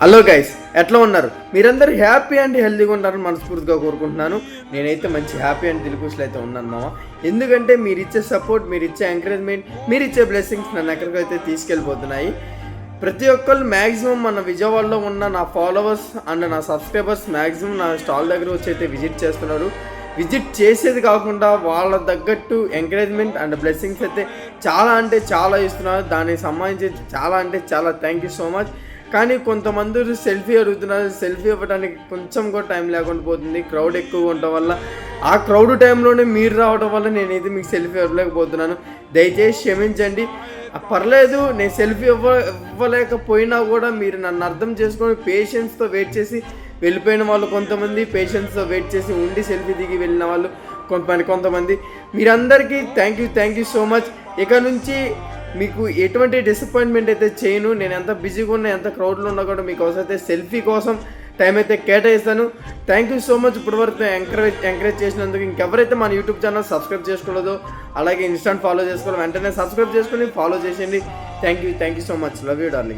Hello guys, ఎట్లా ఉన్నారు? మీరందరూ హ్యాపీ అండ్ హెల్తీగా ఉన్నారని మనస్ఫూర్తిగా కోరుకుంటున్నాను. నేనైతే మంచి హ్యాపీ అండ్ దిల్కుష్లో అయితే ఉన్నాను మామ. ఎందుకంటే మీరు ఇచ్చే సపోర్ట్, మీరు ఇచ్చే ఎంకరేజ్మెంట్, మీరు ఇచ్చే బ్లెస్సింగ్స్ నన్ను ఎక్కడికైతే తీసుకెళ్ళిపోతున్నాయి. ప్రతి ఒక్కరు మ్యాక్సిమం మన విజయవాడలో ఉన్న నా ఫాలోవర్స్ అండ్ నా సబ్స్క్రైబర్స్ మ్యాక్సిమం నా స్టాల్ దగ్గర వచ్చి అయితే విజిట్ చేస్తున్నారు. విజిట్ చేసేది కాకుండా వాళ్ళ తగ్గట్టు ఎంకరేజ్మెంట్ అండ్ బ్లెస్సింగ్స్ అయితే చాలా అంటే చాలా ఇస్తున్నారు. దానికి సంబంధించి చాలా థ్యాంక్ యూ సో మచ్. కానీ కొంతమంది సెల్ఫీ అడుగుతున్నారు. సెల్ఫీ ఇవ్వడానికి కొంచెం కూడా టైం లేకుండా పోతుంది, క్రౌడ్ ఎక్కువ ఉండటం వల్ల. ఆ క్రౌడ్ టైంలోనే మీరు రావడం వల్ల నేనైతే మీకు సెల్ఫీ ఇవ్వలేకపోతున్నాను. దయచేసి క్షమించండి. పర్లేదు, నేను సెల్ఫీ ఇవ్వలేకపోయినా కూడా మీరు నన్ను అర్థం చేసుకొని పేషెన్స్తో వెయిట్ చేసి వెళ్ళిపోయిన వాళ్ళు కొంతమంది, పేషెన్స్తో వెయిట్ చేసి ఉండి సెల్ఫీ దిగి వెళ్ళిన వాళ్ళు కొంతమంది. మీరందరికీ థ్యాంక్ యూ సో మచ్. ఇక నుంచి మీకు ఎటువంటి డిసప్పాయింట్మెంట్ అయితే చేయను. నేను ఎంత బిజీగా ఉన్నా, ఎంత క్రౌడ్లో ఉన్నా కూడా మీకోసం అయితే సెల్ఫీ కోసం టైం అయితే కేటాయిస్తాను. Thank you so much. ఇప్పటివరకు ఎంకరేజ్ చేసినందుకు. ఇంకెవరైతే మన యూట్యూబ్ ఛానల్ సబ్స్క్రైబ్ చేసుకోలేదో, అలాగే ఇన్స్టాంట్ ఫాలో చేసుకోవాలి, వెంటనే సబ్స్క్రైబ్ చేసుకొని ఫాలో చేసేయండి. Thank you so much. Love you darling.